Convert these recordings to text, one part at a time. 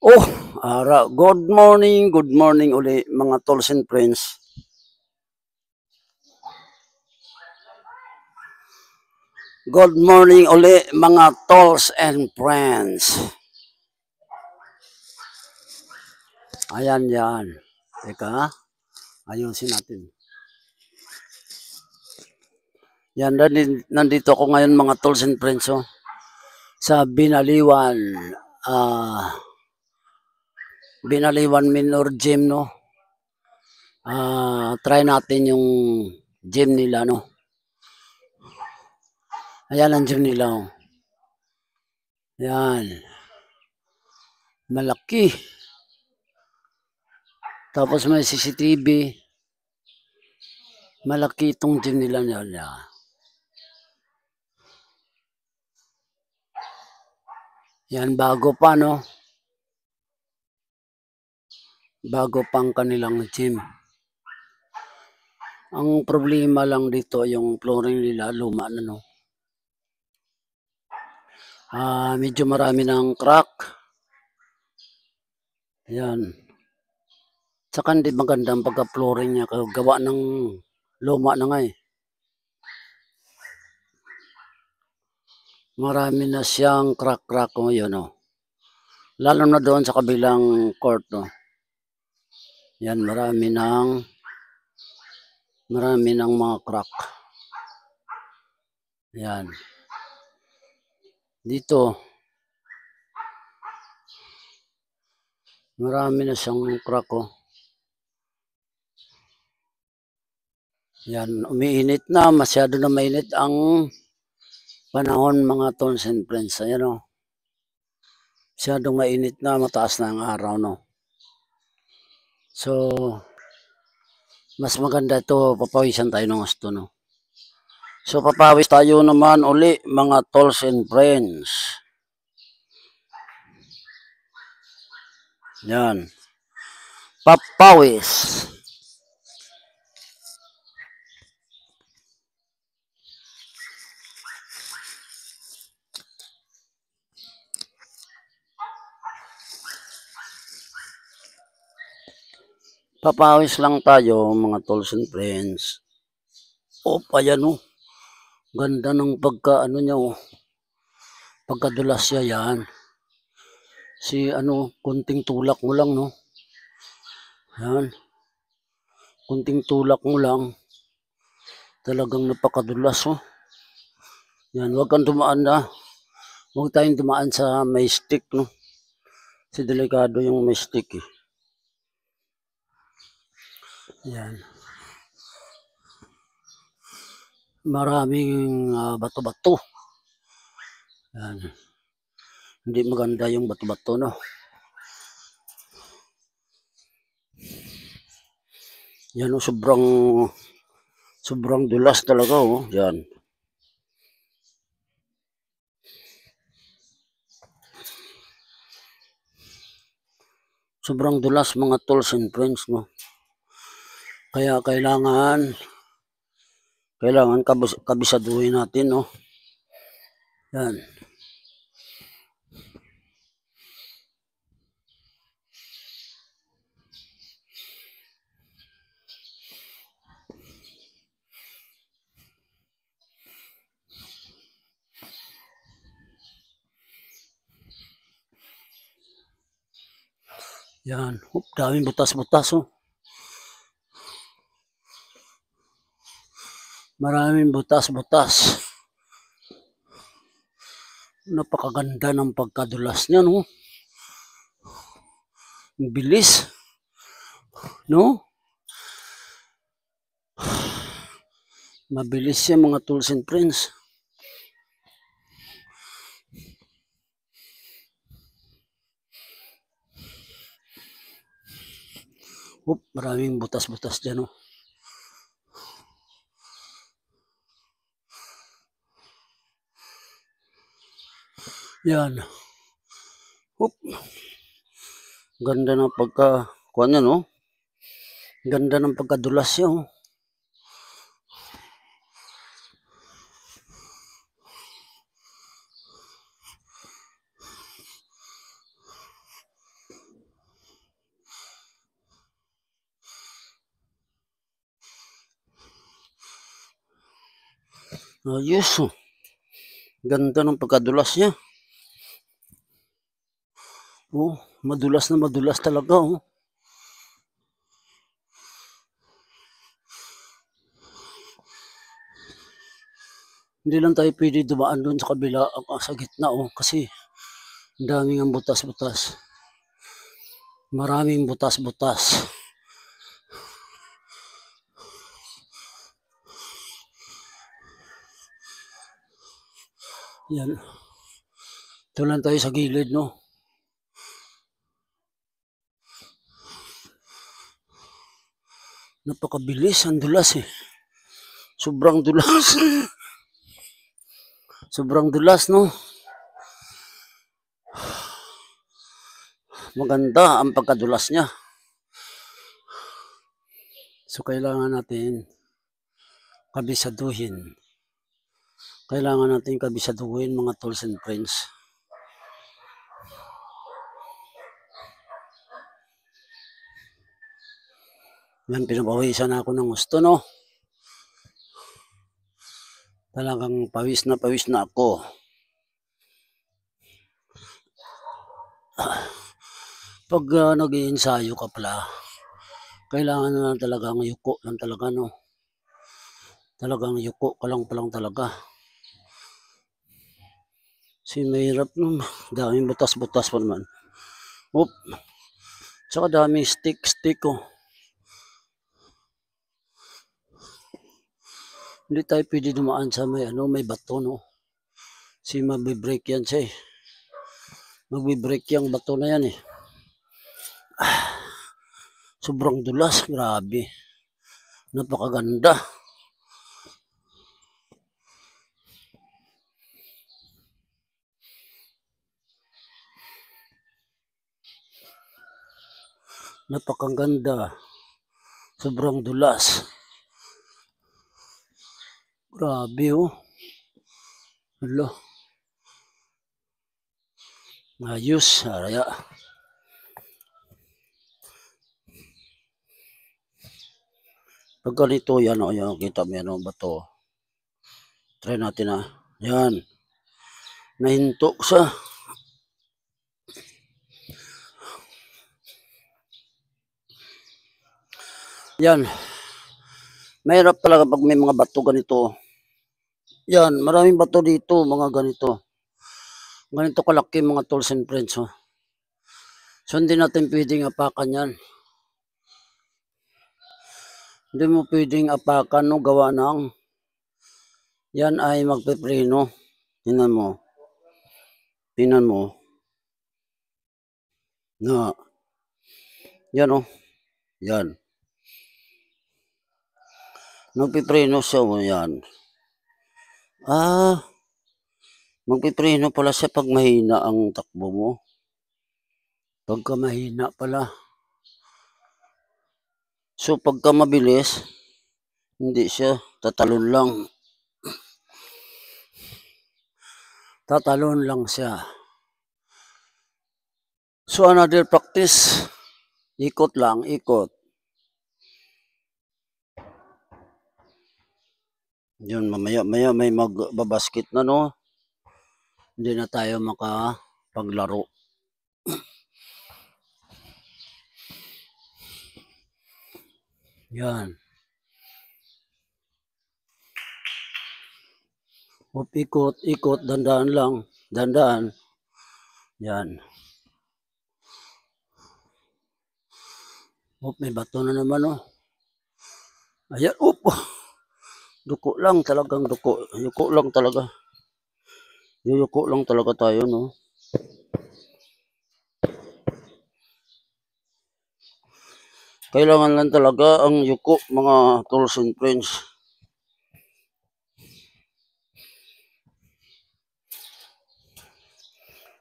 Oh, good morning uli mga tolls and friends. Good morning uli mga tolls and friends. Ayan yan. Teka, ayusin natin. Yan, nandito ako ngayon mga tolls and friends sa Binaliwan. Binaliwan Minor Gym, no? Try natin yung gym nila, no? Ayan ang gym nila, oh. Yan. Malaki. Tapos may CCTV. Malaki itong gym nila niya. Yan, bago pa, no? Bago pang kanilang gym. Ang problema lang dito, yung flooring nila, luma na, no? Medyo marami ng crack. Yan. Tsaka hindi maganda ang pagka-flooring niya. Gawa ng luma na nga eh. Marami na siyang crack-crack ngayon, no? Lalo na doon sa kabilang court, no? Yan, marami ng mga crack. Yan. Dito, marami na siyang crack, oh. Yan, umiinit na, masyado na mainit ang panahon mga tons and friends. Ayan, oh. Masyadong mainit na, mataas na ang araw, no? So, mas maganda ito, papawisan tayo ng gusto, no? So, papawis tayo naman uli, mga tolls and friends. Yan. Papawis. Papawis lang tayo, mga tolls and friends. Ayan, oh. Ganda ng pagka-ano niya, oh. Pagkadulas siya, yan. Kunting tulak mo lang, no? Yan. Kunting tulak mo lang. Talagang napakadulas, oh. Yan, huwag kang dumaan na. Huwag tayong dumaan sa may stick, no? Kasi delikado yung may stick, eh. Yan. Maraming bato-bato. Yan. Hindi maganda yung bato-bato, no? Yan, oh, sobrang dulas talaga, oh. Yan. Sobrang dulas mga tools and friends, no? Kaya kailangan kabisaduhin natin, no? Yan. Yan. Daming butas-butas, oh. Maraming butas-butas. Napakaganda ng pagkadulas niya, no? Bilis. No? Mabilis siya mga tools and friends. Maraming butas-butas dyan, oh. Yan. Ganda ng kuha niya, no? Ganda ng pagkadulas niya, oh. Ayos, oh. Ganda ng pagkadulas niya. Oh, madulas na madulas talaga, oh. Hindi lang tayo pwede dumaan doon sa kabila, sa gitna, oh, kasi ang daming ang butas-butas. Maraming butas-butas. Yan. Ito lang tayo sa gilid, no? Napakabilis, ang dulas eh. Sobrang dulas. Sobrang dulas, no? Maganda ang pagkadulas niya. So, kailangan natin kabisaduhin. Kailangan natin kabisaduhin, mga tools and friends. Yan, pinapawisan ako ng gusto, no? Talagang pawis na ako. Pag nag-iensayo ka pala, kailangan na lang talagang yuko lang talaga, no? Talagang yuko ka lang palang talaga. Kasi mahirap, no? Daming butas-butas pa naman. Oop. Tsaka daming stick, oh. Hindi tayo pwede dumaan sa may bato, no? Kasi mabibreak yan siya eh. Magbibreak yung bato na yan eh. Sobrang dulas, grabe. Napakaganda. Napakaganda. Sobrang dulas. Grabe oh. Hala. Ayos. Araya. Pag ganito yan o, yan, kita mo yan o, bato. Try natin na. Yan. Nahinto sa. Yan. Mahirap talaga pag may mga bato ganito. Yan. Maraming bato dito, mga ganito. Ganito kalaki mga tools and friends. Oh. So hindi natin pwedeng apakan yan. Hindi mo pwedeng apakan no, gawa ng yan ay magpepreno. Tingnan mo. Tingnan mo. Na. Yan oh. Yan. Magpipreno siya oh, yan. Magpipreno pala siya pag mahina ang takbo mo. Pagka mahina pala. So pagka mabilis, hindi siya, tatalon lang. Tatalon lang siya. So another practice, ikot lang, ikot. Yun, mamaya may magbabasket na no. Hindi na tayo makapaglaro. Yan. Ikot, ikot, dandaan lang. Dandaan. Yan. May bato na naman oh. Ayan, Duko lang, talagang duko. Yuko lang talaga. Yuyuko lang talaga tayo, no? Kailangan lang talaga ang yuko, mga tools and friends.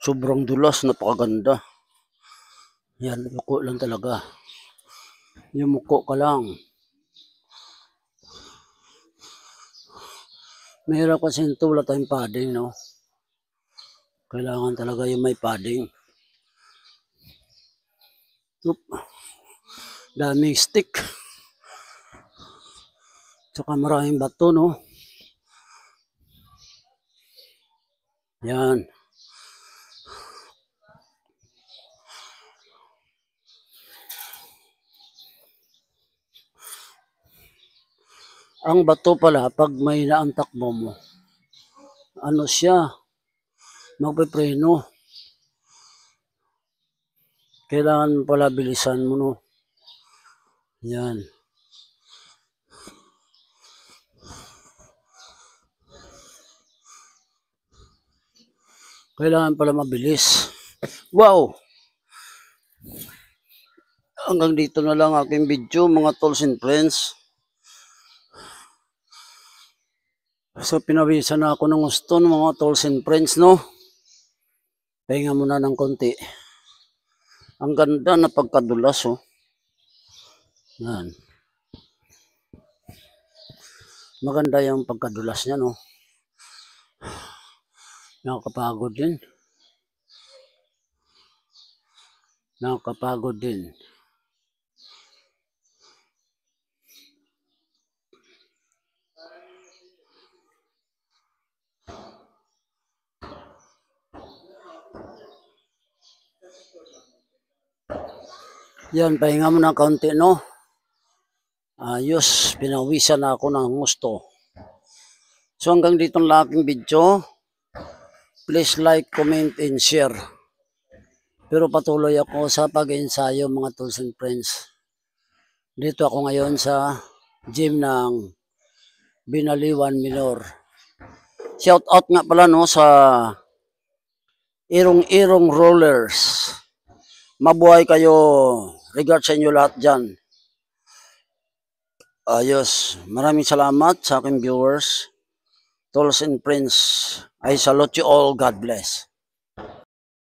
Sobrang dulas, napakaganda. Yan, yuko lang talaga. Yumuko ka lang. Mahirap kasi ito, wala tayong padding, no? Kailangan talaga yung may padding. Oop. Daming stick. Tsaka maraming bato, no? Yan. Ang bato pala, pag may naantakbo mo, ano siya, magpipreno. Kailangan pala bilisan mo, no? Yan. Kailangan pala mabilis. Wow! Hanggang dito na lang aking video, mga tools and friends. So, pinawisan na ako ng gusto ng mga tools and friends, no? Pahinga muna ng konti. Ang ganda na pagkadulas, oh. Yan. Maganda yung pagkadulas niya, no? Nakakapagod din. Nakakapagod din. Yan, pahinga mo na kaunti, no? Ayos, pinawisan na ako ng gusto. So hanggang dito lang aking video. Please like, comment, and share. Pero patuloy ako sa pag-ensayo, mga tools and friends. Dito ako ngayon sa gym ng Binaliwan Minor. Shout out nga pala, no, sa Irong-Irong Rollers. Mabuhay kayo. Regards sa inyo lahat dyan. Ayos. Maraming salamat sa aking viewers. Tools and friends. I salute you all. God bless.